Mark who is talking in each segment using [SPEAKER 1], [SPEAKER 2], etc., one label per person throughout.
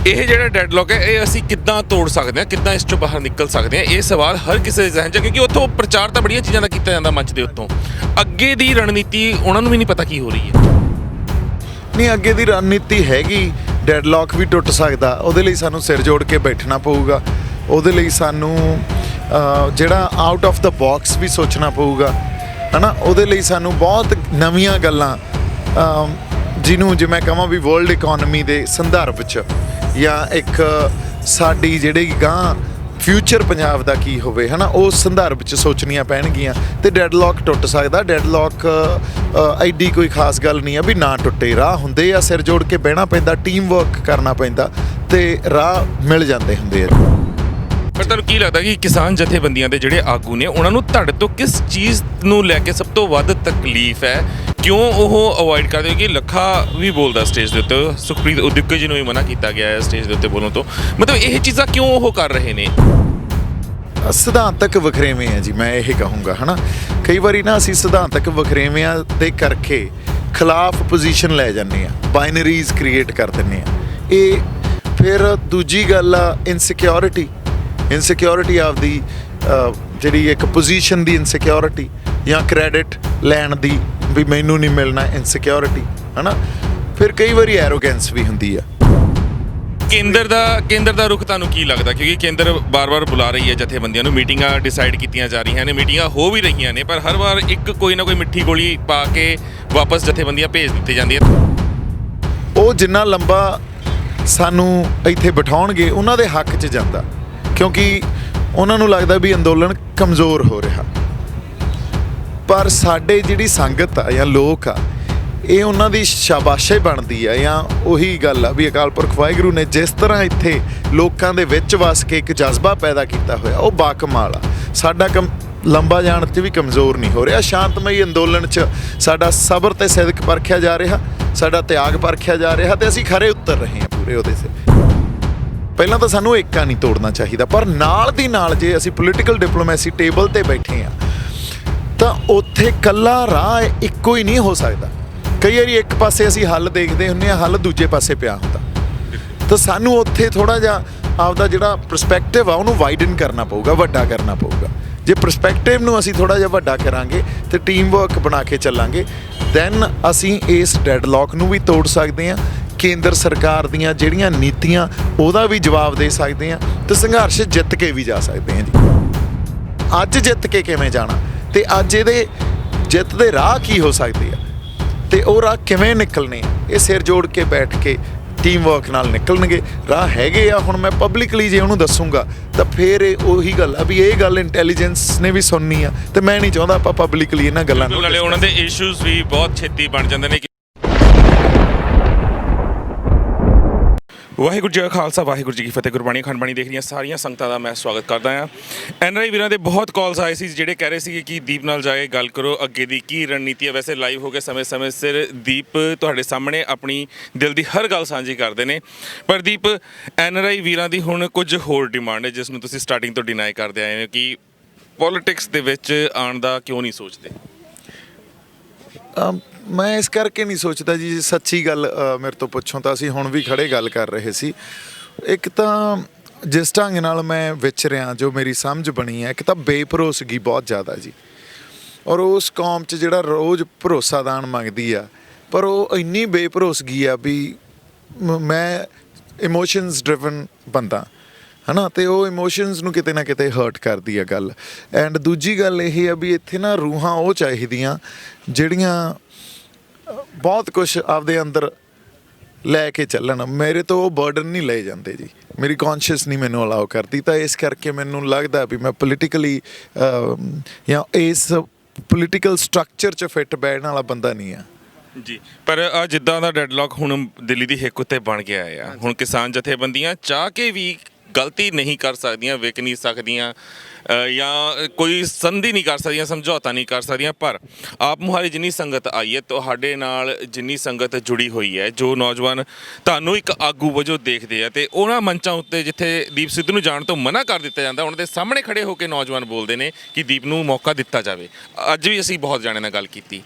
[SPEAKER 1] ਇਹ ਜਿਹੜਾ ਡੈਡਲੌਕ ਹੈ ਇਹ ਅਸੀਂ ਕਿੱਦਾਂ ਤੋੜ ਸਕਦੇ ਹਾਂ, ਕਿੱਦਾਂ ਇਸ ਚੋਂ ਬਾਹਰ ਨਿਕਲ ਸਕਦੇ ਹਾਂ, ਇਹ ਸਵਾਲ ਹਰ ਕਿਸੇ ਦੇ ਜ਼ਿਹਨ 'ਚ, ਕਿਉਂਕਿ ਉੱਥੋਂ ਪ੍ਰਚਾਰ ਤਾਂ ਬੜੀਆਂ ਚੀਜ਼ਾਂ ਦਾ ਕੀਤਾ ਜਾਂਦਾ ਮੰਚ ਦੇ ਉੱਤੋਂ, ਅੱਗੇ ਦੀ ਰਣਨੀਤੀ ਉਹਨਾਂ ਨੂੰ ਵੀ ਨਹੀਂ ਪਤਾ ਕੀ ਹੋ ਰਹੀ ਹੈ।
[SPEAKER 2] ਨਹੀਂ, ਅੱਗੇ ਦੀ ਰਣਨੀਤੀ ਹੈਗੀ, ਡੈਡਲੌਕ ਵੀ ਟੁੱਟ ਸਕਦਾ, ਉਹਦੇ ਲਈ ਸਾਨੂੰ ਸਿਰ ਜੋੜ ਕੇ ਬੈਠਣਾ ਪਊਗਾ, ਉਹਦੇ ਲਈ ਸਾਨੂੰ ਜਿਹੜਾ ਆਊਟ ਆਫ ਦਾ ਬਾਕਸ ਵੀ ਸੋਚਣਾ ਪਊਗਾ, ਹੈ ਨਾ। ਉਹਦੇ ਲਈ ਸਾਨੂੰ ਬਹੁਤ ਨਵੀਆਂ ਗੱਲਾਂ, ਜਿਹਨੂੰ ਜੇ ਮੈਂ ਕਹਾਂ ਵੀ ਵਰਲਡ ਇਕੋਨਮੀ ਦੇ ਸੰਦਰਭ 'ਚ, ਜਾਂ ਇੱਕ ਸਾਡੀ ਜਿਹੜੀ ਗਾਂ ਫਿਊਚਰ ਪੰਜਾਬ ਦਾ ਕੀ ਹੋਵੇ, ਹੈ ਨਾ, ਉਸ ਸੰਦਰਭ 'ਚ ਸੋਚਣੀਆਂ ਪੈਣਗੀਆਂ। ਅਤੇ ਡੈਡਲੌਕ ਟੁੱਟ ਸਕਦਾ। ਡੈਡਲੌਕ ਐਡੀ ਕੋਈ ਖਾਸ ਗੱਲ ਨਹੀਂ ਆ ਵੀ ਨਾ ਟੁੱਟੇ, ਰਾਹ ਹੁੰਦੇ ਆ, ਸਿਰ ਜੋੜ ਕੇ ਬਹਿਣਾ ਪੈਂਦਾ, ਟੀਮ ਵਰਕ ਕਰਨਾ ਪੈਂਦਾ, ਅਤੇ ਰਾਹ ਮਿਲ ਜਾਂਦੇ ਹੁੰਦੇ ਆ।
[SPEAKER 1] ਪਰ ਤੁਹਾਨੂੰ ਕੀ ਲੱਗਦਾ ਕਿ ਕਿਸਾਨ ਜਥੇਬੰਦੀਆਂ ਦੇ ਜਿਹੜੇ ਆਗੂ ਨੇ ਉਹਨਾਂ ਨੂੰ ਤੁਹਾਡੇ ਤੋਂ ਕਿਸ ਚੀਜ਼ ਨੂੰ ਲੈ ਕੇ ਸਭ ਤੋਂ ਵੱਧ ਤਕਲੀਫ ਹੈ? ਕਿਉਂ ਉਹ ਅਵੋਇਡ ਕਰਦੇ? ਕਿ ਲੱਖਾ ਵੀ ਬੋਲਦਾ ਸਟੇਜ ਦੇ ਉੱਤੇ, ਸੁਖਪ੍ਰੀਤ ਉਦਿੱਕੇ ਜੀ ਨੂੰ ਵੀ ਮਨਾ ਕੀਤਾ ਗਿਆ ਹੈ ਸਟੇਜ ਦੇ ਉੱਤੇ ਬੋਲਣ ਤੋਂ, ਮਤਲਬ ਇਹ ਚੀਜ਼ਾਂ ਕਿਉਂ ਉਹ ਕਰ ਰਹੇ ਨੇ?
[SPEAKER 2] ਸਿਧਾਂਤਕ ਵਖਰੇਵੇਂ ਆ ਜੀ, ਮੈਂ ਇਹ ਕਹੂੰਗਾ, ਹੈ ਨਾ। ਕਈ ਵਾਰੀ ਨਾ ਅਸੀਂ ਸਿਧਾਂਤਕ ਵਖਰੇਵਿਆਂ ਦੇ ਕਰਕੇ ਖਿਲਾਫ ਪੋਜੀਸ਼ਨ ਲੈ ਜਾਂਦੇ ਹਾਂ, ਬਾਈਨਰੀਜ਼ ਕ੍ਰੀਏਟ ਕਰ ਦਿੰਦੇ ਹਾਂ। ਇਹ ਫਿਰ ਦੂਜੀ ਗੱਲ ਆ ਇਨਸਿਕਿਉਰਿਟੀ ਆਪਦੀ, ਜਿਹੜੀ ਇੱਕ ਪੋਜੀਸ਼ਨ ਦੀ ਇਨਸਿਕਿਉਰਿਟੀ, ਜਾਂ ਕ੍ਰੈਡਿਟ ਲੈਣ ਦੀ ਵੀ ਮੈਨੂੰ ਨਹੀਂ ਮਿਲਣਾ ਇਨਸਿਕਿਉਰਿਟੀ, ਹੈ ਨਾ। ਫਿਰ ਕਈ ਵਾਰੀ ਐਰੋਗੈਂਸ ਵੀ ਹੁੰਦੀ ਆ।
[SPEAKER 1] ਕੇਂਦਰ ਦਾ ਰੁਖ ਤੁਹਾਨੂੰ ਕੀ ਲੱਗਦਾ? ਕਿਉਂਕਿ ਕੇਂਦਰ ਬਾਰ-ਬਾਰ ਬੁਲਾ ਰਹੀ ਹੈ ਜਥੇਬੰਦੀਆਂ ਨੂੰ, ਮੀਟਿੰਗਾਂ ਡਿਸਾਈਡ ਕੀਤੀਆਂ ਜਾ ਰਹੀਆਂ ਨੇ, ਮੀਟਿੰਗਾਂ ਹੋ ਵੀ ਰਹੀਆਂ ਨੇ, ਪਰ ਹਰ ਵਾਰ ਇੱਕ ਕੋਈ ਨਾ ਕੋਈ ਮਿੱਠੀ ਗੋਲੀ ਪਾ ਕੇ ਵਾਪਸ ਜਥੇਬੰਦੀਆਂ ਭੇਜ ਦਿੱਤੀ ਜਾਂਦੀਆਂ।
[SPEAKER 2] ਉਹ ਜਿੰਨਾ ਲੰਬਾ ਸਾਨੂੰ ਇੱਥੇ ਬਿਠਾਉਣਗੇ ਉਹਨਾਂ ਦੇ ਹੱਕ 'ਚ ਜਾਂਦਾ, ਕਿਉਂਕਿ ਉਹਨਾਂ ਨੂੰ ਲੱਗਦਾ ਵੀ ਅੰਦੋਲਨ ਕਮਜ਼ੋਰ ਹੋ ਰਿਹਾ। ਪਰ ਸਾਡੇ ਜਿਹੜੀ ਸੰਗਤ ਆ ਜਾਂ ਲੋਕ ਆ, ਇਹ ਉਹਨਾਂ ਦੀ ਸ਼ਾਬਾਸ਼ੇ ਬਣਦੀ ਆ, ਜਾਂ ਉਹੀ ਗੱਲ ਆ ਵੀ ਅਕਾਲ ਪੁਰਖ ਵਾਹਿਗੁਰੂ ਨੇ ਜਿਸ ਤਰ੍ਹਾਂ ਇੱਥੇ ਲੋਕਾਂ ਦੇ ਵਿੱਚ ਵਸ ਕੇ ਇੱਕ ਜਜ਼ਬਾ ਪੈਦਾ ਕੀਤਾ ਹੋਇਆ, ਉਹ ਬਾਕਮਾਲ ਆ। ਸਾਡਾ ਲੰਬਾ ਜਾਣ 'ਚ ਵੀ ਕਮਜ਼ੋਰ ਨਹੀਂ ਹੋ ਰਿਹਾ। ਸ਼ਾਂਤਮਈ ਅੰਦੋਲਨ 'ਚ ਸਾਡਾ ਸਬਰ ਤੇ ਸਿਦਕ ਪਰਖਿਆ ਜਾ ਰਿਹਾ, ਸਾਡਾ ਤਿਆਗ ਪਰਖਿਆ ਜਾ ਰਿਹਾ, ਤੇ ਅਸੀਂ ਖਰੇ ਉਤਰ ਰਹੇ ਹਾਂ ਪੂਰੇ ਉਹਦੇ 'ਤੇ। ਪਹਿਲਾਂ ਤਾਂ ਸਾਨੂੰ ਏਕਾ ਨਹੀਂ ਤੋੜਨਾ ਚਾਹੀਦਾ, ਪਰ ਨਾਲ ਦੀ ਨਾਲ ਜੇ ਅਸੀਂ ਪੋਲੀਟੀਕਲ ਡਿਪਲੋਮੈਸੀ ਟੇਬਲ 'ਤੇ ਬੈਠੇ ਹਾਂ ਤਾਂ ਉੱਥੇ ਇਕੱਲਾ ਰਾਹ ਇੱਕੋ ਹੀ ਨਹੀਂ ਹੋ ਸਕਦਾ। ਕਈ ਵਾਰੀ ਇੱਕ ਪਾਸੇ ਅਸੀਂ ਹੱਲ ਦੇਖਦੇ ਹੁੰਦੇ ਹਾਂ, ਹੱਲ ਦੂਜੇ ਪਾਸੇ ਪਿਆ ਹੁੰਦਾ, ਤਾਂ ਸਾਨੂੰ ਉੱਥੇ ਥੋੜ੍ਹਾ ਜਿਹਾ ਆਪਦਾ ਜਿਹੜਾ ਪਰਸਪੈਕਟਿਵ ਆ ਉਹਨੂੰ ਵਾਈਡਨ ਕਰਨਾ ਪਊਗਾ, ਵੱਡਾ ਕਰਨਾ ਪਊਗਾ। ਜੇ ਪਰਸਪੈਕਟਿਵ ਨੂੰ ਅਸੀਂ ਥੋੜ੍ਹਾ ਜਿਹਾ ਵੱਡਾ ਕਰਾਂਗੇ ਅਤੇ ਟੀਮ ਵਰਕ ਬਣਾ ਕੇ ਚੱਲਾਂਗੇ, ਦੈਨ ਅਸੀਂ ਇਸ ਡੈਡਲੌਕ ਨੂੰ ਵੀ ਤੋੜ ਸਕਦੇ ਹਾਂ, ਕੇਂਦਰ ਸਰਕਾਰ ਦੀਆਂ ਜਿਹੜੀਆਂ ਨੀਤੀਆਂ ਉਹਦਾ ਵੀ ਜਵਾਬ ਦੇ ਸਕਦੇ ਹਾਂ, ਅਤੇ ਸੰਘਰਸ਼ ਜਿੱਤ ਕੇ ਵੀ ਜਾ ਸਕਦੇ ਹਾਂ ਜੀ। ਅੱਜ ਜਿੱਤ ਕੇ ਕਿਵੇਂ ਜਾਣਾ, ਅਤੇ ਅੱਜ ਇਹਦੇ ਜਿੱਤ ਦੇ ਰਾਹ ਕੀ ਹੋ ਸਕਦੇ ਆ, ਅਤੇ ਉਹ ਰਾਹ ਕਿਵੇਂ ਨਿਕਲਣੇ, ਇਹ ਸਿਰ ਜੋੜ ਕੇ ਬੈਠ ਕੇ ਟੀਮ ਵਰਕ ਨਾਲ ਨਿਕਲਣਗੇ। ਰਾਹ ਹੈਗੇ ਆ। ਹੁਣ ਮੈਂ ਪਬਲਿਕਲੀ ਜੇ ਉਹਨੂੰ ਦੱਸੂਗਾ ਤਾਂ ਫਿਰ ਉਹੀ ਗੱਲ ਆ ਵੀ ਇਹ ਗੱਲ ਇੰਟੈਲੀਜੈਂਸ ਨੇ ਵੀ ਸੁਣਨੀ ਆ, ਅਤੇ ਮੈਂ ਨਹੀਂ ਚਾਹੁੰਦਾ ਆਪਾਂ ਪਬਲਿਕਲੀ ਇਹਨਾਂ ਗੱਲਾਂ ਨੂੰ।
[SPEAKER 1] ਨਾਲੇ ਉਹਨਾਂ ਦੇ ਇਸ਼ੂਜ਼ ਵੀ ਬਹੁਤ ਛੇਤੀ ਬਣ ਜਾਂਦੇ ਨੇ। ਵਾਹਿਗੁਰੂ ਜੀ ਕਾ ਖਾਲਸਾ, ਵਾਹਿਗੁਰੂ ਜੀ ਕੀ ਫਤਿਹ। ਗੁਰਬਾਣੀ ਅਖੰਡ ਬਾਣੀ ਦੇਖ ਰਹੀਆਂ ਸਾਰੀਆਂ ਸੰਗਤਾਂ ਦਾ ਮੈਂ ਸਵਾਗਤ ਕਰਦਾ ਹਾਂ। NRI ਵੀਰਾਂ ਦੇ ਬਹੁਤ ਕਾਲਸ ਆਏ ਸੀ ਜਿਹੜੇ ਕਹਿ ਰਹੇ ਸੀ ਕਿ ਦੀਪ ਨਾਲ ਜਾ ਕੇ ਗੱਲ ਕਰੋ, ਅੱਗੇ ਦੀ ਕੀ ਰਣਨੀਤੀ ਹੈ। ਵੈਸੇ ਲਾਈਵ ਹੋ ਕੇ ਸਮੇਂ ਸਿਰ ਦੀਪ ਤੁਹਾਡੇ ਸਾਹਮਣੇ ਆਪਣੀ ਦਿਲ ਦੀ ਹਰ ਗੱਲ ਸਾਂਝੀ ਕਰਦੇ ਨੇ। ਪਰ ਦੀਪ, NRI ਵੀਰਾਂ ਦੀ ਹੁਣ ਕੁਝ ਹੋਰ ਡਿਮਾਂਡ ਹੈ ਜਿਸ ਨੂੰ ਤੁਸੀਂ ਸਟਾਰਟਿੰਗ ਤੋਂ ਡਿਨਾਈ ਕਰਦੇ ਆਏ ਹੋ, ਕਿ ਪੋਲੀਟਿਕਸ ਦੇ ਵਿੱਚ ਆਉਣ ਦਾ ਕਿਉਂ ਨਹੀਂ ਸੋਚਦੇ?
[SPEAKER 2] ਮੈਂ ਇਸ ਕਰਕੇ ਨਹੀਂ ਸੋਚਦਾ ਜੀ, ਸੱਚੀ ਗੱਲ ਮੇਰੇ ਤੋਂ ਪੁੱਛੋ ਤਾਂ ਅਸੀਂ ਹੁਣ ਵੀ ਖੜੇ ਗੱਲ ਕਰ ਰਹੇ ਸੀ। ਇੱਕ ਤਾਂ ਜਿਸ ਢੰਗ ਨਾਲ ਮੈਂ ਵਿਚਰਿਆ, ਜੋ ਮੇਰੀ ਸਮਝ ਬਣੀ ਹੈ, ਇੱਕ ਤਾਂ ਬੇਭਰੋਸਗੀ ਬਹੁਤ ਜ਼ਿਆਦਾ ਜੀ, ਔਰ ਉਸ ਕੌਮ 'ਚ ਜਿਹੜਾ ਰੋਜ਼ ਭਰੋਸਾਦਾਨ ਮੰਗਦੀ ਆ, ਪਰ ਉਹ ਇੰਨੀ ਬੇਭਰੋਸਗੀ ਆ ਵੀ ਮੈਂ ਇਮੋਸ਼ਨਸ ਡਰਿਵਨ ਬੰਦਾ, ਹੈ ਨਾ, ਅਤੇ ਉਹ ਇਮੋਸ਼ਨਸ ਨੂੰ ਕਿਤੇ ਨਾ ਕਿਤੇ ਹਰਟ ਕਰਦੀ ਆ ਗੱਲ। ਐਂਡ ਦੂਜੀ ਗੱਲ ਇਹ ਆ ਵੀ ਇੱਥੇ ਨਾ ਰੂਹਾਂ ਉਹ ਚਾਹੀਦੀਆਂ ਜਿਹੜੀਆਂ ਬਹੁਤ ਕੁਛ ਆਪਦੇ ਅੰਦਰ ਲੈ ਕੇ ਚੱਲਣ। ਮੇਰੇ ਤੋਂ ਉਹ ਬਰਡਨ ਨਹੀਂ ਲਏ ਜਾਂਦੇ ਜੀ, ਮੇਰੀ ਕੌਨਸ਼ੀਅਸ ਨਹੀਂ ਮੈਨੂੰ ਅਲਾਓ ਕਰਦੀ, ਤਾਂ ਇਸ ਕਰਕੇ ਮੈਨੂੰ ਲੱਗਦਾ ਵੀ ਮੈਂ ਪੋਲੀਟੀਕਲੀ ਜਾਂ ਇਸ ਪੋਲੀਟੀਕਲ ਸਟਰਕਚਰ 'ਚ ਫਿੱਟ ਬੈਠਣ ਵਾਲਾ ਬੰਦਾ ਨਹੀਂ ਆ
[SPEAKER 1] ਜੀ। ਪਰ ਆ ਜਿੱਦਾਂ ਦਾ ਡੈਡਲੌਕ ਹੁਣ ਦਿੱਲੀ ਦੀ ਹਿੱਕ ਉੱਤੇ ਬਣ ਗਿਆ ਆ, ਹੁਣ ਕਿਸਾਨ ਜਥੇਬੰਦੀਆਂ ਚਾਹ ਕੇ ਵੀ ਗਲਤੀ ਨਹੀਂ ਕਰ ਸਕਦੀਆਂ, ਵਿਕ ਨਹੀਂ ਸਕਦੀਆਂ, ਜਾਂ ਕੋਈ ਸੰਧੀ ਨਹੀਂ ਕਰ ਸਕਦੀਆਂ, ਸਮਝੌਤਾ ਨਹੀਂ ਕਰ ਸਕਦੀਆਂ। ਪਰ ਆਪ ਮੁਹਾਰੀ ਜਿੰਨੀ ਸੰਗਤ ਆਈ ਹੈ, ਤੁਹਾਡੇ ਨਾਲ ਜਿੰਨੀ ਸੰਗਤ ਜੁੜੀ ਹੋਈ ਹੈ, ਜੋ ਨੌਜਵਾਨ ਤੁਹਾਨੂੰ ਇੱਕ ਆਗੂ ਵਜੋਂ ਦੇਖਦੇ ਆ, ਅਤੇ ਉਹਨਾਂ ਮੰਚਾਂ ਉੱਤੇ ਜਿੱਥੇ ਦੀਪ ਸਿੱਧੂ ਨੂੰ ਜਾਣ ਤੋਂ ਮਨਾ ਕਰ ਦਿੱਤਾ ਜਾਂਦਾ, ਉਹਨਾਂ ਦੇ ਸਾਹਮਣੇ ਖੜੇ ਹੋ ਕੇ ਨੌਜਵਾਨ ਬੋਲਦੇ ਨੇ ਕਿ ਦੀਪ ਨੂੰ ਮੌਕਾ ਦਿੱਤਾ ਜਾਵੇ। ਅੱਜ ਵੀ ਅਸੀਂ ਬਹੁਤ ਜਾਣਿਆਂ ਨਾਲ ਗੱਲ ਕੀਤੀ।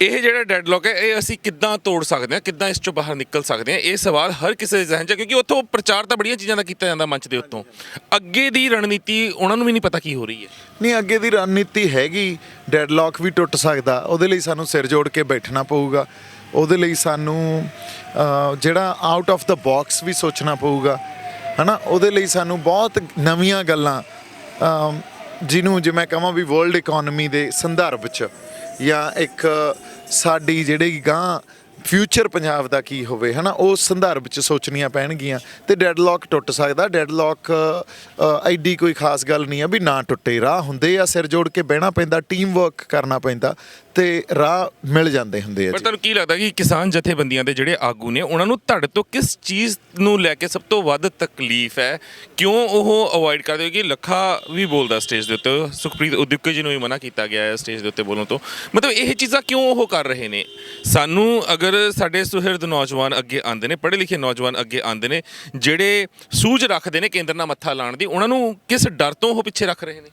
[SPEAKER 1] ਇਹ ਜਿਹੜਾ ਡੈਡਲੌਕ ਹੈ ਇਹ ਅਸੀਂ ਕਿੱਦਾਂ ਤੋੜ ਸਕਦੇ ਹਾਂ, ਕਿੱਦਾਂ ਇਸ ਚੋਂ ਬਾਹਰ ਨਿਕਲ ਸਕਦੇ ਹਾਂ, ਇਹ ਸਵਾਲ ਹਰ ਕਿਸੇ ਦੇ ਜ਼ਿਹਨ 'ਚ, ਕਿਉਂਕਿ ਉੱਥੋਂ ਪ੍ਰਚਾਰ ਤਾਂ ਬੜੀਆਂ ਚੀਜ਼ਾਂ ਦਾ ਕੀਤਾ ਜਾਂਦਾ ਮੰਚ ਦੇ ਉੱਤੋਂ, ਅੱਗੇ ਦੀ ਰਣਨੀਤੀ ਉਹਨਾਂ ਨੂੰ ਵੀ ਨਹੀਂ ਪਤਾ ਕੀ ਹੋ ਰਹੀ ਹੈ।
[SPEAKER 2] ਨਹੀਂ, ਅੱਗੇ ਦੀ ਰਣਨੀਤੀ ਹੈਗੀ, ਡੈਡਲੌਕ ਵੀ ਟੁੱਟ ਸਕਦਾ, ਉਹਦੇ ਲਈ ਸਾਨੂੰ ਸਿਰ ਜੋੜ ਕੇ ਬੈਠਣਾ ਪਊਗਾ, ਉਹਦੇ ਲਈ ਸਾਨੂੰ ਜਿਹੜਾ ਆਊਟ ਆਫ ਦਾ ਬਾਕਸ ਵੀ ਸੋਚਣਾ ਪਊਗਾ, ਹੈ ਨਾ। ਉਹਦੇ ਲਈ ਸਾਨੂੰ ਬਹੁਤ ਨਵੀਆਂ ਗੱਲਾਂ, ਜਿਹਨੂੰ ਜੇ ਮੈਂ ਕਹਾਂ ਵੀ ਵਰਲਡ ਇਕੋਨਮੀ ਦੇ ਸੰਦਰਭ 'ਚ, ਜਾਂ ਇੱਕ ਸਾਡੀ ਜਿਹੜੀ ਗਾਂ ਫਿਊਚਰ ਪੰਜਾਬ ਦਾ ਕੀ ਹੋਵੇ, ਹੈ ਨਾ, ਉਸ ਸੰਦਰਭ 'ਚ ਸੋਚਣੀਆਂ ਪੈਣਗੀਆਂ। ਤੇ ਡੈਡਲੌਕ ਟੁੱਟ ਸਕਦਾ। ਡੈਡਲੌਕ ਐਡੀ ਕੋਈ ਖਾਸ ਗੱਲ ਨਹੀਂ ਆ ਵੀ ਨਾ ਟੁੱਟੇ, ਰਾਹ ਹੁੰਦੇ ਆ, ਸਿਰ ਜੋੜ ਕੇ ਬਹਿਣਾ ਪੈਂਦਾ, ਟੀਮ ਵਰਕ ਕਰਨਾ ਪੈਂਦਾ, ਤੇ ਰਾਹ ਮਿਲ ਜਾਂਦੇ ਹੁੰਦੇ ਆ।
[SPEAKER 1] ਪਰ ਤੁਹਾਨੂੰ ਕੀ ਲੱਗਦਾ ਕਿ ਕਿਸਾਨ ਜਥੇਬੰਦੀਆਂ ਦੇ ਜਿਹੜੇ ਆਗੂ ਨੇ ਉਹਨਾਂ ਨੂੰ ਤੁਹਾਡੇ ਤੋਂ ਕਿਸ ਚੀਜ਼ ਨੂੰ ਲੈ ਕੇ ਸਭ ਤੋਂ ਵੱਧ ਤਕਲੀਫ ਹੈ? ਕਿਉਂ ਉਹ ਅਵੋਇਡ ਕਰਦੇ ਹੋ? ਕਿ ਲੱਖਾ ਵੀ ਬੋਲਦਾ ਸਟੇਜ ਦੇ ਉੱਤੇ, ਸੁਖਪ੍ਰੀਤ ਉਦਿੱਕੇ ਜੀ ਨੂੰ ਵੀ ਮਨਾ ਕੀਤਾ ਗਿਆ ਹੈ ਸਟੇਜ ਦੇ ਉੱਤੇ ਬੋਲਣ ਤੋਂ। ਮਤਲਬ ਇਹ ਚੀਜ਼ਾਂ ਕਿਉਂ ਉਹ ਕਰ ਰਹੇ ਨੇ? ਸਾਨੂੰ ਅਗਰ ਸਾਡੇ ਸੁਹਿਰਦ ਨੌਜਵਾਨ ਅੱਗੇ ਆਉਂਦੇ ਨੇ, ਪੜ੍ਹੇ ਲਿਖੇ ਨੌਜਵਾਨ ਅੱਗੇ ਆਉਂਦੇ ਨੇ, ਜਿਹੜੇ ਸੂਝ ਰੱਖਦੇ ਨੇ ਕੇਂਦਰ ਨਾਲ ਮੱਥਾ ਲਾਉਣ ਦੀ, ਉਹਨਾਂ ਨੂੰ ਕਿਸ ਡਰ ਤੋਂ ਉਹ ਪਿੱਛੇ ਰੱਖ ਰਹੇ ਨੇ?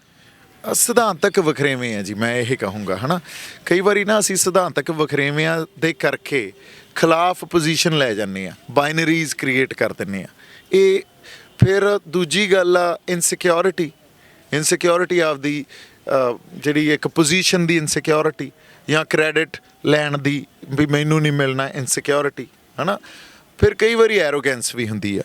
[SPEAKER 2] ਸਿਧਾਂਤਕ ਵਖਰੇਵੇਂ ਆ ਜੀ, ਮੈਂ ਇਹ ਕਹੂੰਗਾ, ਹੈ ਨਾ। ਕਈ ਵਾਰੀ ਨਾ ਅਸੀਂ ਸਿਧਾਂਤਕ ਵਖਰੇਵਿਆਂ ਦੇ ਕਰਕੇ ਖਿਲਾਫ ਪੋਜੀਸ਼ਨ ਲੈ ਜਾਂਦੇ ਆ, ਬਾਈਨਰੀਜ਼ ਕ੍ਰੀਏਟ ਕਰ ਦਿੰਦੇ ਆ। ਇਹ ਫਿਰ ਦੂਜੀ ਗੱਲ ਆ ਇਨਸਿਕਿਉਰਿਟੀ ਆਪਦੀ, ਜਿਹੜੀ ਇੱਕ ਪੋਜੀਸ਼ਨ ਦੀ ਇਨਸਿਕਿਉਰਿਟੀ, ਜਾਂ ਕ੍ਰੈਡਿਟ ਲੈਣ ਦੀ ਵੀ ਮੈਨੂੰ ਨਹੀਂ ਮਿਲਣਾ, ਇਨਸਿਕਿਉਰਿਟੀ, ਹੈ ਨਾ। ਫਿਰ ਕਈ ਵਾਰੀ ਐਰੋਗੈਂਸ ਵੀ ਹੁੰਦੀ ਆ।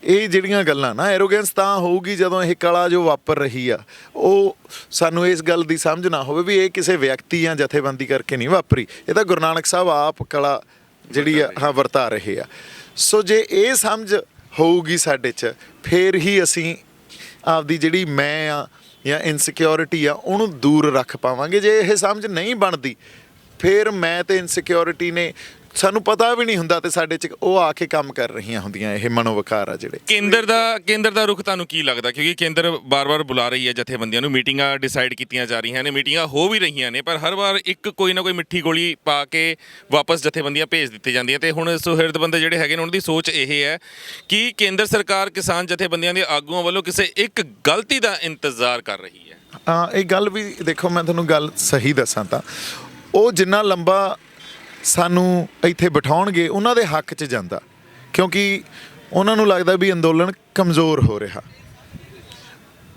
[SPEAKER 2] ਇਹ ਜਿਹੜੀਆਂ ਗੱਲਾਂ ਨਾ, ਐਰੋਗੈਂਸ ਤਾਂ ਹੋਊਗੀ ਜਦੋਂ ਇਹ ਕਲਾ ਜੋ ਵਾਪਰ ਰਹੀ ਆ, ਉਹ ਸਾਨੂੰ ਇਸ ਗੱਲ ਦੀ ਸਮਝ ਨਾ ਹੋਵੇ ਵੀ ਇਹ ਕਿਸੇ ਵਿਅਕਤੀ ਜਾਂ ਜਥੇਬੰਦੀ ਕਰਕੇ ਨਹੀਂ ਵਾਪਰੀ, ਇਹ ਤਾਂ ਗੁਰੂ ਨਾਨਕ ਸਾਹਿਬ ਆਪ ਕਲਾ ਜਿਹੜੀ ਆ ਵਰਤਾ ਰਹੇ ਆ। ਸੋ ਜੇ ਇਹ ਸਮਝ ਹੋਊਗੀ ਸਾਡੇ 'ਚ, ਫਿਰ ਹੀ ਅਸੀਂ ਆਪਦੀ ਜਿਹੜੀ ਮੈਂ ਆ ਜਾਂ ਇਨਸਿਕਿਉਰਿਟੀ ਆ ਉਹਨੂੰ ਦੂਰ ਰੱਖ ਪਾਵਾਂਗੇ। ਜੇ ਇਹ ਸਮਝ ਨਹੀਂ ਬਣਦੀ, ਫਿਰ ਮੈਂ ਤੇ ਇਨਸਿਕਿਉਰਿਟੀ ਨੇ ਸਾਨੂੰ ਪਤਾ ਵੀ ਨਹੀਂ ਹੁੰਦਾ, ਤੇ ਸਾਡੇ 'ਚ ਉਹ ਆ ਕੇ ਕੰਮ ਕਰ ਰਹੀਆਂ ਹੁੰਦੀਆਂ। ਇਹ ਮਨੋਵਿਕਾਰ ਆ ਜਿਹੜੇ
[SPEAKER 1] ਕੇਂਦਰ ਦਾ ਰੁਖ ਤੁਹਾਨੂੰ ਕੀ ਲੱਗਦਾ? ਕਿਉਂਕਿ ਕੇਂਦਰ ਬਾਰ-ਬਾਰ ਬੁਲਾ ਰਹੀ ਹੈ ਜਥੇਬੰਦੀਆਂ ਨੂੰ, ਮੀਟਿੰਗਾਂ ਡਿਸਾਈਡ ਕੀਤੀਆਂ ਜਾ ਰਹੀਆਂ ਨੇ, ਮੀਟਿੰਗਾਂ ਹੋ ਵੀ ਰਹੀਆਂ ਨੇ, ਪਰ ਹਰ ਵਾਰ ਇੱਕ ਕੋਈ ਨਾ ਕੋਈ ਮਿੱਠੀ ਗੋਲੀ ਪਾ ਕੇ ਵਾਪਸ ਜਥੇਬੰਦੀਆਂ ਭੇਜ ਦਿੱਤੀਆਂ ਜਾਂਦੀਆਂ। ਤੇ ਹੁਣ ਸੁਹਿਰਦ ਬੰਦੇ ਜਿਹੜੇ ਹੈਗੇ ਨੇ, ਉਹਨਾਂ ਦੀ ਸੋਚ ਇਹ ਹੈ ਕਿ ਕੇਂਦਰ ਸਰਕਾਰ ਕਿਸਾਨ ਜਥੇਬੰਦੀਆਂ ਦੇ ਆਗੂਆਂ ਵੱਲੋਂ ਕਿਸੇ ਇੱਕ ਗਲਤੀ ਦਾ ਇੰਤਜ਼ਾਰ ਕਰ ਰਹੀ ਹੈ।
[SPEAKER 2] ਇਹ ਗੱਲ ਵੀ ਦੇਖੋ, ਮੈਂ ਤੁਹਾਨੂੰ ਗੱਲ ਸਹੀ ਦੱਸਾਂ ਤਾਂ ਉਹ ਜਿੰਨਾ ਲੰਬਾ ਸਾਨੂੰ ਇੱਥੇ ਬਿਠਾਉਣਗੇ ਉਹਨਾਂ ਦੇ ਹੱਕ 'ਚ ਜਾਂਦਾ, ਕਿਉਂਕਿ ਉਹਨਾਂ ਨੂੰ ਲੱਗਦਾ ਵੀ ਅੰਦੋਲਨ ਕਮਜ਼ੋਰ ਹੋ ਰਿਹਾ।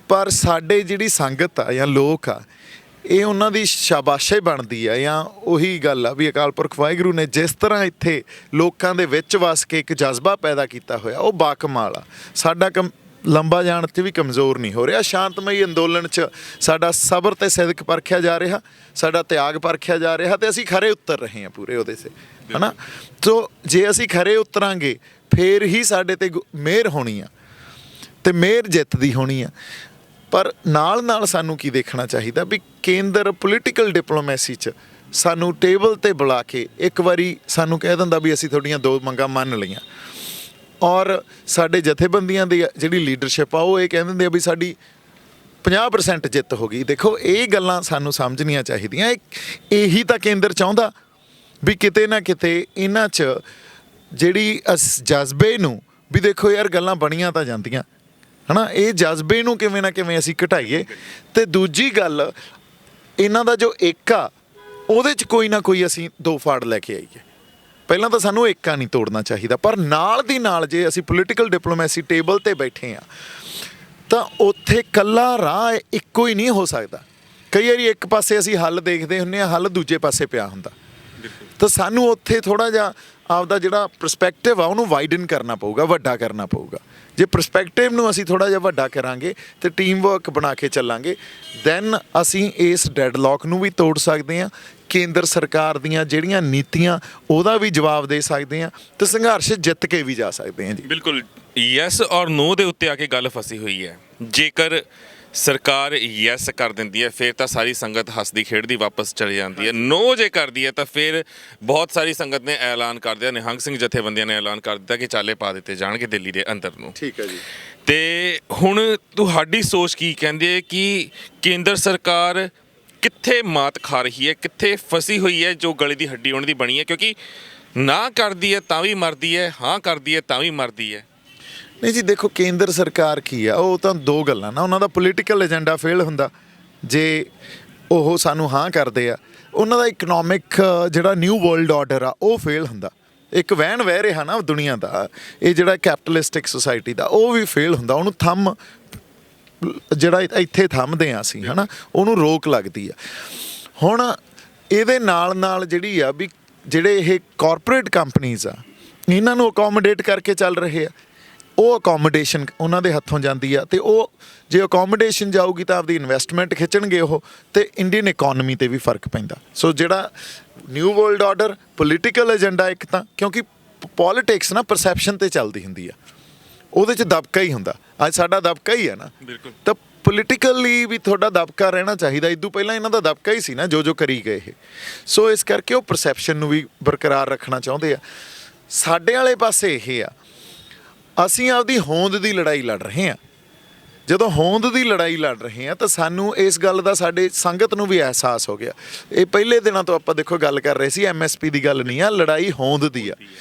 [SPEAKER 2] ਪਰ ਸਾਡੇ ਜਿਹੜੀ ਸੰਗਤ ਆ ਜਾਂ ਲੋਕ ਆ, ਇਹ ਉਹਨਾਂ ਦੀ ਸ਼ਾਬਾਸ਼ੇ ਬਣਦੀ ਆ, ਜਾਂ ਉਹੀ ਗੱਲ ਆ ਵੀ ਅਕਾਲ ਪੁਰਖ ਵਾਹਿਗੁਰੂ ਨੇ ਜਿਸ ਤਰ੍ਹਾਂ ਇੱਥੇ ਲੋਕਾਂ ਦੇ ਵਿੱਚ ਵਸ ਕੇ ਇੱਕ ਜਜ਼ਬਾ ਪੈਦਾ ਕੀਤਾ ਹੋਇਆ, ਉਹ ਬਾਕਮਾਲ ਆ। ਸਾਡਾ ਲੰਬਾ ਜਾਣ 'ਚ ਵੀ ਕਮਜ਼ੋਰ ਨਹੀਂ ਹੋ ਰਿਹਾ। ਸ਼ਾਂਤਮਈ ਅੰਦੋਲਨ 'ਚ ਸਾਡਾ ਸਬਰ ਤੇ ਸਿਦਕ ਪਰਖਿਆ ਜਾ ਰਿਹਾ, ਸਾਡਾ ਤਿਆਗ ਪਰਖਿਆ ਜਾ ਰਿਹਾ, ਤੇ ਅਸੀਂ ਖਰੇ ਉਤਰ ਰਹੇ ਹਾਂ ਪੂਰੇ ਉਹਦੇ 'ਤੇ, ਹੈ ਨਾ। ਸੋ ਜੇ ਅਸੀਂ ਖਰੇ ਉਤਰਾਂਗੇ, ਫੇਰ ਹੀ ਸਾਡੇ 'ਤੇ ਮਿਹਰ ਹੋਣੀ ਆ, ਤੇ ਮਿਹਰ ਜਿੱਤਦੀ ਹੋਣੀ ਆ। ਪਰ ਨਾਲ ਨਾਲ ਸਾਨੂੰ ਕੀ ਦੇਖਣਾ ਚਾਹੀਦਾ ਵੀ ਕੇਂਦਰ ਪੋਲੀਟੀਕਲ ਡਿਪਲੋਮੈਸੀ 'ਚ ਸਾਨੂੰ ਟੇਬਲ 'ਤੇ ਬੁਲਾ ਕੇ ਇੱਕ ਵਾਰੀ ਸਾਨੂੰ ਕਹਿ ਦਿੰਦਾ ਵੀ ਅਸੀਂ ਤੁਹਾਡੀਆਂ 2 ਮੰਗਾਂ ਮੰਨ ਲਈਆਂ, ਔਰ ਸਾਡੇ ਜਥੇਬੰਦੀਆਂ ਦੀ ਜਿਹੜੀ ਲੀਡਰਸ਼ਿਪ ਆ ਉਹ ਇਹ ਕਹਿ ਦਿੰਦੇ ਆ ਵੀ ਸਾਡੀ 50% ਜਿੱਤ ਹੋ ਗਈ। ਦੇਖੋ, ਇਹ ਗੱਲਾਂ ਸਾਨੂੰ ਸਮਝਣੀਆਂ ਚਾਹੀਦੀਆਂ। ਇਹੀ ਤਾਂ ਕੇਂਦਰ ਚਾਹੁੰਦਾ ਵੀ ਕਿਤੇ ਨਾ ਕਿਤੇ ਇਹਨਾਂ 'ਚ ਜਿਹੜੀ ਜਜ਼ਬੇ ਨੂੰ ਵੀ ਦੇਖੋ ਯਾਰ ਗੱਲਾਂ ਬਣੀਆਂ ਤਾਂ ਜਾਂਦੀਆਂ, ਹੈ ਨਾ, ਇਹ ਜਜ਼ਬੇ ਨੂੰ ਕਿਵੇਂ ਨਾ ਕਿਵੇਂ ਅਸੀਂ ਘਟਾਈਏ। ਤੇ ਦੂਜੀ ਗੱਲ, ਇਹਨਾਂ ਦਾ ਜੋ ਇੱਕ ਆ ਉਹਦੇ 'ਚ ਕੋਈ ਨਾ ਕੋਈ ਅਸੀਂ 2 ਫਾੜ ਲੈ ਕੇ ਆਈਏ। ਪਹਿਲਾਂ ਤਾਂ ਸਾਨੂੰ ਏਕਾ ਨਹੀਂ ਤੋੜਨਾ ਚਾਹੀਦਾ, ਪਰ ਨਾਲ ਦੀ ਨਾਲ ਜੇ ਅਸੀਂ ਪੋਲੀਟੀਕਲ ਡਿਪਲੋਮੈਸੀ ਟੇਬਲ 'ਤੇ ਬੈਠੇ ਹਾਂ ਤਾਂ ਉੱਥੇ ਇਕੱਲਾ ਰਾਹ ਇੱਕੋ ਹੀ ਨਹੀਂ ਹੋ ਸਕਦਾ। ਕਈ ਵਾਰੀ ਇੱਕ ਪਾਸੇ ਅਸੀਂ ਹੱਲ ਦੇਖਦੇ ਹੁੰਦੇ ਹਾਂ, ਹੱਲ ਦੂਜੇ ਪਾਸੇ ਪਿਆ ਹੁੰਦਾ, ਤਾਂ ਸਾਨੂੰ ਉੱਥੇ ਥੋੜ੍ਹਾ ਜਿਹਾ ਆਪਦਾ ਜਿਹੜਾ ਪਰਸਪੈਕਟਿਵ ਆ ਉਹਨੂੰ ਵਾਈਡਨ ਕਰਨਾ ਪਊਗਾ, ਵੱਡਾ ਕਰਨਾ ਪਊਗਾ। ਜੇ ਪਰਸਪੈਕਟਿਵ ਨੂੰ ਅਸੀਂ ਥੋੜ੍ਹਾ ਜਿਹਾ ਵੱਡਾ ਕਰਾਂਗੇ ਤੇ ਟੀਮ ਵਰਕ ਬਣਾ ਕੇ ਚੱਲਾਂਗੇ, ਦੈਨ ਅਸੀਂ ਇਸ ਡੈਡਲੌਕ ਨੂੰ ਵੀ ਤੋੜ ਸਕਦੇ ਹਾਂ, ਕੇਂਦਰ ਸਰਕਾਰ ਦੀਆਂ ਜਿਹੜੀਆਂ ਨੀਤੀਆਂ ਉਹਦਾ ਵੀ ਜਵਾਬ ਦੇ ਸਕਦੇ ਹਾਂ, ਤੇ ਸੰਘਰਸ਼ ਜਿੱਤ ਕੇ ਵੀ ਜਾ ਸਕਦੇ ਹਾਂ ਜੀ।
[SPEAKER 1] ਬਿਲਕੁਲ, ਯੈਸ ਔਰ ਨੋ ਦੇ ਉੱਤੇ ਆ ਕੇ ਗੱਲ ਫਸੀ ਹੋਈ ਹੈ। ਜੇਕਰ ਸਰਕਾਰ ਯੈਸ ਕਰ ਦਿੰਦੀ ਹੈ, ਫਿਰ ਤਾਂ ਸਾਰੀ ਸੰਗਤ ਹੱਸਦੀ ਖੇਡਦੀ ਵਾਪਸ ਚਲੀ ਜਾਂਦੀ ਹੈ। ਨੋ ਜੇ ਕਰਦੀ ਹੈ ਤਾਂ ਫਿਰ ਬਹੁਤ ਸਾਰੀ ਸੰਗਤ ਨੇ ਐਲਾਨ ਕਰ ਦਿਆ, ਨਿਹੰਗ ਸਿੰਘ ਜਥੇਬੰਦੀਆਂ ਨੇ ਐਲਾਨ ਕਰ ਦਿੱਤਾ ਕਿ ਚਾਲੇ ਪਾ ਦਿੱਤੇ ਜਾਣਗੇ ਦਿੱਲੀ ਦੇ ਅੰਦਰ ਨੂੰ।
[SPEAKER 2] ਠੀਕ ਹੈ ਜੀ।
[SPEAKER 1] ਤੇ ਹੁਣ ਤੁਹਾਡੀ ਸੋਚ ਕੀ ਕਹਿੰਦੀ ਹੈ ਕਿ ਕੇਂਦਰ ਸਰਕਾਰ ਕਿੱਥੇ ਮਾਤ ਖਾ ਰਹੀ ਹੈ, ਕਿੱਥੇ ਫਸੀ ਹੋਈ ਹੈ ਜੋ ਗਲੇ ਦੀ ਹੱਡੀ ਉਹਨਾਂ ਦੀ ਬਣੀ ਹੈ? ਕਿਉਂਕਿ ਨਾ ਕਰਦੀ ਹੈ ਤਾਂ ਵੀ ਮਰਦੀ ਹੈ, ਹਾਂ ਕਰਦੀ ਹੈ ਤਾਂ ਵੀ ਮਰਦੀ ਹੈ।
[SPEAKER 2] ਨਹੀਂ ਜੀ, ਦੇਖੋ ਕੇਂਦਰ ਸਰਕਾਰ ਕੀ ਆ, ਉਹ ਤਾਂ 2 ਗੱਲਾਂ ਨਾ, ਉਹਨਾਂ ਦਾ ਪੋਲੀਟੀਕਲ ਏਜੰਡਾ ਫੇਲ ਹੁੰਦਾ ਜੇ ਉਹ ਸਾਨੂੰ ਹਾਂ ਕਰਦੇ ਆ, ਉਹਨਾਂ ਦਾ ਇਕਨੋਮਿਕ ਜਿਹੜਾ ਨਿਊ ਵਰਲਡ ਆਰਡਰ ਆ ਉਹ ਫੇਲ ਹੁੰਦਾ। ਇੱਕ ਵਹਿਣ ਵਹਿ ਰਿਹਾ ਨਾ ਦੁਨੀਆ ਦਾ, ਇਹ ਜਿਹੜਾ ਕੈਪੀਟਲਿਸਟਿਕ ਸੁਸਾਇਟੀ ਦਾ, ਉਹ ਵੀ ਫੇਲ ਹੁੰਦਾ। ਉਹਨੂੰ ਥੰਮ ਜਿਹੜਾ ਇੱਥੇ ਥੰਮਦੇ ਆ ਅਸੀਂ, ਹੈ ਨਾ, ਉਹਨੂੰ ਰੋਕ ਲੱਗਦੀ ਆ। ਹੁਣ ਇਹਦੇ ਨਾਲ ਜਿਹੜੀ ਆ ਵੀ ਜਿਹੜੇ ਇਹ ਕਾਰਪੋਰੇਟ ਕੰਪਨੀਜ਼ ਆ, ਇਹਨਾਂ ਨੂੰ ਅਕੋਮੋਡੇਟ ਕਰਕੇ ਚੱਲ ਰਹੇ ਆ, ਉਹ ਅਕੋਮੋਡੇਸ਼ਨ ਉਹਨਾਂ ਦੇ ਹੱਥੋਂ ਜਾਂਦੀ ਆ। ਅਤੇ ਉਹ ਜੇ ਅਕੋਮੋਡੇਸ਼ਨ ਜਾਊਗੀ ਤਾਂ ਆਪਦੀ ਇਨਵੈਸਟਮੈਂਟ ਖਿੱਚਣਗੇ ਉਹ, ਅਤੇ ਇੰਡੀਅਨ ਇਕੋਨਮੀ 'ਤੇ ਵੀ ਫਰਕ ਪੈਂਦਾ। ਸੋ ਜਿਹੜਾ new world order political agenda ਇੱਕ ਤਾਂ, ਕਿਉਂਕਿ ਪੋਲੀਟਿਕਸ ਨਾ ਪਰਸੈਪਸ਼ਨ 'ਤੇ ਚੱਲਦੀ ਹੁੰਦੀ ਆ, ਉਹਦੇ 'ਚ ਦਬਕਾ ਹੀ ਹੁੰਦਾ। ਅੱਜ ਸਾਡਾ ਦਬਕਾ ਹੀ ਹੈ ਨਾ,
[SPEAKER 1] ਬਿਲਕੁਲ।
[SPEAKER 2] ਤਾਂ ਪੋਲੀਟੀਕਲੀ ਵੀ ਤੁਹਾਡਾ ਦਬਕਾ ਰਹਿਣਾ ਚਾਹੀਦਾ। ਇਦੋਂ ਪਹਿਲਾਂ ਇਹਨਾਂ ਦਾ ਦਬਕਾ ਹੀ ਸੀ ਨਾ ਜੋ ਕਰੀ ਗਏ ਇਹ। ਸੋ ਇਸ ਕਰਕੇ ਉਹ ਪਰਸੈਪਸ਼ਨ ਨੂੰ ਵੀ ਬਰਕਰਾਰ ਰੱਖਣਾ ਚਾਹੁੰਦੇ ਆ। ਸਾਡੇ ਵਾਲੇ ਪਾਸੇ ਇਹ ਆ, ਅਸੀਂ ਆਪਦੀ ਹੋਂਦ ਦੀ ਲੜਾਈ ਲੜ ਰਹੇ ਹਾਂ। ਜਦੋਂ ਹੋਂਦ ਦੀ ਲੜਾਈ ਲੜ ਰਹੇ ਹਾਂ ਤਾਂ ਸਾਨੂੰ ਇਸ ਗੱਲ ਦਾ ਸਾਡੇ ਸੰਗਤ ਨੂੰ ਵੀ ਅਹਿਸਾਸ ਹੋ ਗਿਆ। ਇਹ ਪਹਿਲੇ ਦਿਨਾਂ ਤੋਂ ਆਪਾਂ ਦੇਖੋ ਗੱਲ ਕਰ ਰਹੇ ਸੀ, MSP ਦੀ ਗੱਲ ਨਹੀਂ ਆ, ਲੜਾਈ ਹੋਂਦ ਦੀ ਆ।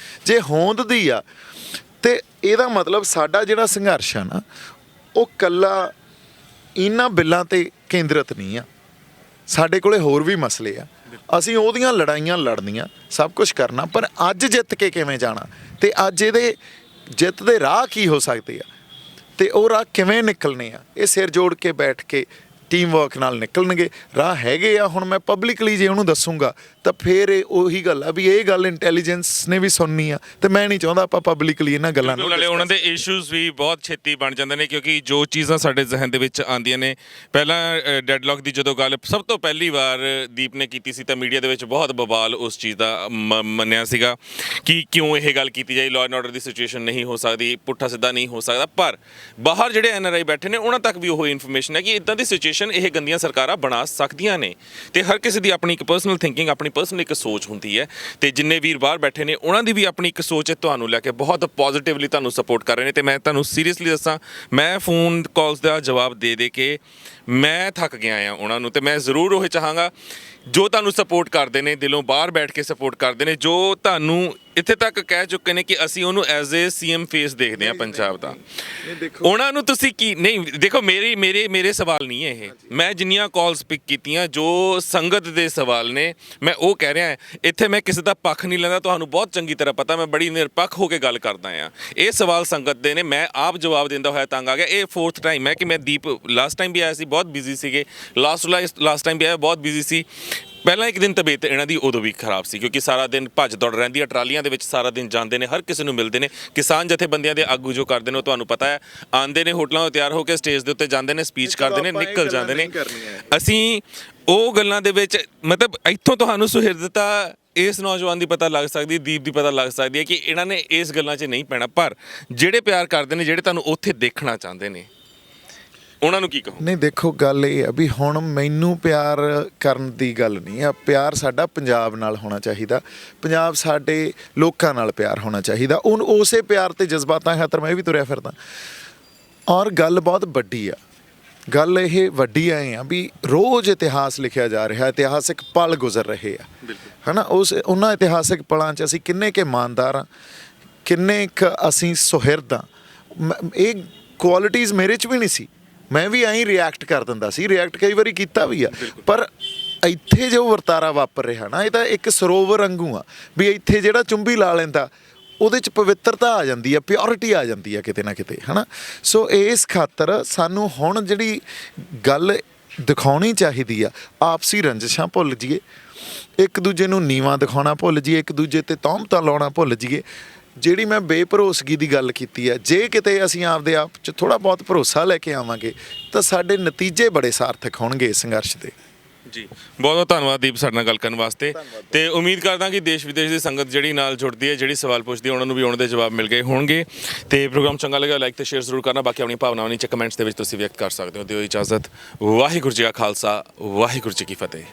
[SPEAKER 2] ਜੇ ਹੋਂਦ ਦੀ ਆ ਤੇ ਇਹਦਾ ਮਤਲਬ ਸਾਡਾ ਜਿਹੜਾ ਸੰਘਰਸ਼ ਆ ਨਾ, ਉਹ ਕੱਲਾ ਇਹਨਾਂ ਬਿੱਲਾਂ 'ਤੇ ਕੇਂਦਰਿਤ ਨਹੀਂ ਆ। ਸਾਡੇ ਕੋਲੇ ਹੋਰ ਵੀ ਮਸਲੇ ਆ, ਅਸੀਂ ਉਹਦੀਆਂ ਲੜਾਈਆਂ ਲੜਨੀਆਂ, ਸਭ ਕੁਝ ਕਰਨਾ। ਪਰ ਅੱਜ ਜਿੱਤ ਕੇ ਕਿਵੇਂ ਜਾਣਾ, ਤੇ ਅੱਜ ਇਹਦੇ ਜਿੱਤ ਦੇ ਰਾਹ ਕੀ ਹੋ ਸਕਦੇ ਆ, ਤੇ ਉਹ ਰਾਹ ਕਿਵੇਂ ਨਿਕਲਣੇ ਆ, ਇਹ ਸਿਰ ਜੋੜ ਕੇ ਬੈਠ ਕੇ ਟੀਮ ਵਰਕ ਨਾਲ ਨਿਕਲਣਗੇ। ਰਾਹ ਹੈਗੇ ਆ। ਹੁਣ ਮੈਂ ਪਬਲਿਕਲੀ ਜੇ ਉਹਨੂੰ ਦੱਸੂਗਾ ਤਾਂ ਫਿਰ ਇਹ ਉਹੀ ਗੱਲ ਆ ਵੀ ਇਹ ਗੱਲ ਇੰਟੈਲੀਜੈਂਸ ਨੇ ਵੀ ਸੁਣਨੀ ਆ, ਤੇ ਮੈਂ ਨਹੀਂ ਚਾਹੁੰਦਾ ਆਪਾਂ ਪਬਲਿਕਲੀ ਇਹਨਾਂ ਗੱਲਾਂ ਨੂੰ।
[SPEAKER 1] ਨਾਲੇ ਉਹਨਾਂ ਦੇ ਇਸ਼ੂਜ਼ ਵੀ ਬਹੁਤ ਛੇਤੀ ਬਣ ਜਾਂਦੇ ਨੇ, ਕਿਉਂਕਿ ਜੋ ਚੀਜ਼ਾਂ ਸਾਡੇ ਜ਼ਿਹਨ ਦੇ ਵਿੱਚ ਆਉਂਦੀਆਂ ਨੇ। ਪਹਿਲਾਂ ਡੈਡਲੌਕ ਦੀ ਜਦੋਂ ਗੱਲ ਸਭ ਤੋਂ ਪਹਿਲੀ ਵਾਰ ਦੀਪ ਨੇ ਕੀਤੀ ਸੀ ਤਾਂ ਮੀਡੀਆ ਦੇ ਵਿੱਚ ਬਹੁਤ ਬਵਾਲ ਉਸ ਚੀਜ਼ ਦਾ ਮੰਨਿਆ ਸੀਗਾ ਕਿ ਕਿਉਂ ਇਹ ਗੱਲ ਕੀਤੀ ਜਾਏ, law and order the situation ਨਹੀਂ ਹੋ ਸਕਦੀ, ਪੁੱਠਾ ਸਿੱਧਾ ਨਹੀਂ ਹੋ ਸਕਦਾ। ਪਰ ਬਾਹਰ ਜਿਹੜੇ NRI ਬੈਠੇ ਨੇ ਉਹਨਾਂ ਤੱਕ ਵੀ ਉਹ ਇਨਫੋਰਮੇਸ਼ਨ ਹੈ ਕਿ ਇੱਦਾਂ ਦੀ ਸਿਚੁਏਸ਼ਨ ਇਹ ਗੰਦੀਆਂ ਸਰਕਾਰਾਂ ਬਣਾ ਸਕਦੀਆਂ ਨੇ। ਤੇ ਹਰ ਕਿਸੇ ਦੀ ਆਪਣੀ ਇੱਕ ਪਰਸਨਲ ਥਿੰਕਿੰਗ, ਆਪਣੀ ਪਰਸਨਲ ਇੱਕ ਸੋਚ ਹੁੰਦੀ ਹੈ। ਤੇ ਜਿੰਨੇ ਵੀਰ ਬਾਹਰ ਬੈਠੇ ਨੇ ਉਹਨਾਂ ਦੀ ਵੀ ਆਪਣੀ ਇੱਕ ਸੋਚ ਹੈ, ਤੁਹਾਨੂੰ ਲੈ ਕੇ ਬਹੁਤ ਪੋਜ਼ਿਟਿਵਲੀ ਤੁਹਾਨੂੰ ਸਪੋਰਟ ਕਰ ਰਹੇ ਨੇ। ਤੇ ਮੈਂ ਤੁਹਾਨੂੰ ਸੀਰੀਅਸਲੀ ਦੱਸਾਂ, ਮੈਂ ਫੋਨ ਕਾਲਸ ਦਾ ਜਵਾਬ ਦੇ ਕੇ ਮੈਂ ਥੱਕ ਗਿਆ ਆ ਉਹਨਾਂ ਨੂੰ। ਤੇ ਮੈਂ ਜ਼ਰੂਰ ਉਹ ਚਾਹਾਂਗਾ ਜੋ ਤੁਹਾਨੂੰ ਸਪੋਰਟ ਕਰਦੇ ਨੇ, ਦਿਲੋਂ ਬਾਹਰ ਬੈਠ ਕੇ ਸਪੋਰਟ ਕਰਦੇ ਨੇ, ਜੋ ਤੁਹਾਨੂੰ ਇੱਥੇ ਤੱਕ ਕਹਿ ਚੁੱਕੇ ਨੇ ਕਿ ਅਸੀਂ ਉਹਨੂੰ ਐਜ਼ ਏ CM ਫੇਸ ਦੇਖਦੇ ਹਾਂ ਪੰਜਾਬ ਦਾ, ਉਹਨਾਂ ਨੂੰ ਤੁਸੀਂ ਕੀ ਨਹੀਂ ਦੇਖੋ। ਮੇਰੇ ਸਵਾਲ ਨਹੀਂ ਹੈ ਇਹ, ਮੈਂ ਜਿੰਨੀਆਂ ਕਾਲਸ ਪਿਕ ਕੀਤੀਆਂ ਜੋ ਸੰਗਤ ਦੇ ਸਵਾਲ ਨੇ, ਮੈਂ ਉਹ ਕਹਿ ਰਿਹਾ। ਇੱਥੇ ਮੈਂ ਕਿਸੇ ਦਾ ਪੱਖ ਨਹੀਂ ਲੈਂਦਾ, ਤੁਹਾਨੂੰ ਬਹੁਤ ਚੰਗੀ ਤਰ੍ਹਾਂ ਪਤਾ ਮੈਂ ਬੜੀ ਨਿਰਪੱਖ ਹੋ ਕੇ ਗੱਲ ਕਰਦਾ ਆ। ਇਹ ਸਵਾਲ ਸੰਗਤ ਦੇ ਨੇ, ਮੈਂ ਆਪ ਜਵਾਬ ਦਿੰਦਾ ਹੋਇਆ ਤੰਗ ਆ ਗਿਆ। ਇਹ 4th ਟਾਈਮ ਹੈ ਕਿ ਮੈਂ ਦੀਪ ਲਾਸਟ ਟਾਈਮ ਵੀ ਆਇਆ ਸੀ, ਬਹੁਤ ਬਿਜ਼ੀ ਸੀਗੇ। ਲਾਸਟ ਟਾਈਮ ਵੀ ਆਇਆ, ਬਹੁਤ ਬਿਜ਼ੀ ਸੀ। ਪਹਿਲਾਂ ਇੱਕ ਦਿਨ ਤਬੀਅਤ ਇਹਨਾਂ ਦੀ ਉਦੋਂ ਵੀ ਖਰਾਬ ਸੀ, ਕਿਉਂਕਿ ਸਾਰਾ ਦਿਨ ਭੱਜ ਦੌੜ ਰਹਿੰਦੀ ਹੈ, ਟਰਾਲੀਆਂ ਦੇ ਵਿੱਚ ਸਾਰਾ ਦਿਨ ਜਾਂਦੇ ਨੇ, ਹਰ ਕਿਸੇ ਨੂੰ ਮਿਲਦੇ ਨੇ। ਕਿਸਾਨ ਜਥੇਬੰਦੀਆਂ ਦੇ ਆਗੂ ਜੋ ਕਰਦੇ ਨੇ ਉਹ ਤੁਹਾਨੂੰ ਪਤਾ ਹੈ, ਆਉਂਦੇ ਨੇ ਹੋਟਲਾਂ ਤੋਂ ਤਿਆਰ ਹੋ ਕੇ ਸਟੇਜ ਦੇ ਉੱਤੇ ਜਾਂਦੇ ਨੇ, ਸਪੀਚ ਕਰਦੇ ਨੇ, ਨਿਕਲ ਜਾਂਦੇ ਨੇ। ਅਸੀਂ ਉਹ ਗੱਲਾਂ ਦੇ ਵਿੱਚ ਮਤਲਬ ਇੱਥੋਂ ਤੁਹਾਨੂੰ ਸੁਹਿਰਦਤਾ ਇਸ ਨੌਜਵਾਨ ਦੀ ਪਤਾ ਲੱਗ ਸਕਦੀ, ਦੀਪ ਦੀ ਪਤਾ ਲੱਗ ਸਕਦੀ ਹੈ ਕਿ ਇਹਨਾਂ ਨੇ ਇਸ ਗੱਲਾਂ 'ਚ ਨਹੀਂ ਪੈਣਾ। ਪਰ ਜਿਹੜੇ ਪਿਆਰ ਕਰਦੇ ਨੇ, ਜਿਹੜੇ ਤੁਹਾਨੂੰ ਉੱਥੇ ਦੇਖਣਾ ਚਾਹੁੰਦੇ ਨੇ, ਉਹਨਾਂ ਨੂੰ ਕੀ ਕਹੋ? ਨਹੀਂ ਦੇਖੋ, ਗੱਲ ਇਹ ਆ ਵੀ ਹੁਣ ਮੈਨੂੰ ਪਿਆਰ ਕਰਨ ਦੀ ਗੱਲ ਨਹੀਂ ਆ। ਪਿਆਰ ਸਾਡਾ ਪੰਜਾਬ ਨਾਲ ਹੋਣਾ ਚਾਹੀਦਾ, ਪੰਜਾਬ ਸਾਡੇ ਲੋਕਾਂ ਨਾਲ ਪਿਆਰ ਹੋਣਾ ਚਾਹੀਦਾ। ਉਸੇ ਪਿਆਰ ਤੇ ਜਜ਼ਬਾਤਾਂ ਖਾਤਰ ਮੈਂ ਵੀ ਤੁਰਿਆ ਫਿਰਦਾ। ਔਰ ਗੱਲ ਬਹੁਤ ਵੱਡੀ ਆ, ਗੱਲ ਇਹ ਵੱਡੀ ਆਏ ਆ ਵੀ ਰੋਜ਼ ਇਤਿਹਾਸ ਲਿਖਿਆ ਜਾ ਰਿਹਾ, ਇਤਿਹਾਸਿਕ ਪਲ ਗੁਜ਼ਰ ਰਹੇ ਆ, ਹੈ ਨਾ। ਉਹਨਾਂ ਇਤਿਹਾਸਿਕ ਪਲਾਂ 'ਚ ਅਸੀਂ ਕਿੰਨੇ ਕੁ ਇਮਾਨਦਾਰ ਹਾਂ, ਕਿੰਨੇ ਕੁ ਅਸੀਂ ਸੁਹਿਰਦ ਹਾਂ। ਇਹ ਕੁਆਲਿਟੀਜ਼ ਮੇਰੇ 'ਚ ਵੀ ਨਹੀਂ ਸੀ, ਮੈਂ ਵੀ ਐਂ ਰਿਐਕਟ ਕਰ ਦਿੰਦਾ ਸੀ, ਰਿਐਕਟ ਕਈ ਵਾਰੀ ਕੀਤਾ ਵੀ ਆ। ਪਰ ਇੱਥੇ ਜੋ ਵਰਤਾਰਾ ਵਾਪਰ ਰਿਹਾ ਨਾ, ਇਹ ਤਾਂ ਇੱਕ ਸਰੋਵਰ ਵਾਂਗੂ ਆ ਵੀ ਇੱਥੇ ਜਿਹੜਾ ਚੁੰਬੀ ਲਾ ਲੈਂਦਾ ਉਹਦੇ 'ਚ ਪਵਿੱਤਰਤਾ ਆ ਜਾਂਦੀ ਆ, ਪਿਓਰਿਟੀ ਆ ਜਾਂਦੀ ਆ ਕਿਤੇ ਨਾ ਕਿਤੇ, ਹੈ ਨਾ। ਸੋ ਇਸ ਖਾਤਰ ਸਾਨੂੰ ਹੁਣ ਜਿਹੜੀ ਗੱਲ ਦਿਖਾਉਣੀ ਚਾਹੀਦੀ ਆ, ਆਪਸੀ ਰੰਜਿਸ਼ਾਂ ਭੁੱਲ ਜਾਈਏ, ਇੱਕ ਦੂਜੇ ਨੂੰ ਨੀਵਾਂ ਦਿਖਾਉਣਾ ਭੁੱਲ ਜਾਈਏ, ਇੱਕ ਦੂਜੇ 'ਤੇ ਤੌਹਮਤਾਂ ਲਾਉਣਾ ਭੁੱਲ ਜਾਈਏ। ਜਿਹੜੀ ਮੈਂ ਬੇਭਰੋਸਗੀ ਦੀ ਗੱਲ ਕੀਤੀ ਹੈ, ਜੇ ਕਿਤੇ ਅਸੀਂ ਆਪਦੇ ਆਪ 'ਚ ਥੋੜ੍ਹਾ ਬਹੁਤ ਭਰੋਸਾ ਲੈ ਕੇ ਆਵਾਂਗੇ ਤਾਂ ਸਾਡੇ ਨਤੀਜੇ ਬੜੇ ਸਾਰਥਕ ਹੋਣਗੇ ਇਸ ਸੰਘਰਸ਼ ਦੇ। ਜੀ ਬਹੁਤ ਬਹੁਤ ਧੰਨਵਾਦ ਦੀਪ ਸਾਡੇ ਨਾਲ ਗੱਲ ਕਰਨ ਵਾਸਤੇ। ਤੇ ਉਮੀਦ ਕਰਦਾ ਕਿ ਦੇਸ਼ ਵਿਦੇਸ਼ ਦੀ ਸੰਗਤ ਜਿਹੜੀ ਨਾਲ ਜੁੜਦੀ ਹੈ, ਜਿਹੜੀ ਸਵਾਲ ਪੁੱਛਦੀ ਹੈ, ਉਹਨਾਂ ਨੂੰ ਵੀ ਉਹਨਾਂ ਦੇ ਜਵਾਬ ਮਿਲ ਗਏ ਹੋਣਗੇ। ਤੇ ਪ੍ਰੋਗਰਾਮ ਚੰਗਾ ਲੱਗਾ ਲਾਈਕ ਤੇ ਸ਼ੇਅਰ ਜ਼ਰੂਰ ਕਰਨਾ। ਬਾਕੀ ਆਪਣੀ ਭਾਵਨਾਵਾਂ ਨੀਚੇ ਕਮੈਂਟਸ ਦੇ ਵਿੱਚ ਤੁਸੀਂ ਵਿਅਕਤ ਕਰ ਸਕਦੇ ਹੋ। ਦਿਓ ਇਜਾਜ਼ਤ। ਵਾਹਿਗੁਰੂ ਜੀ ਕਾ ਖਾਲਸਾ, ਵਾਹਿਗੁਰੂ ਜੀ ਕੀ ਫਤਿਹ।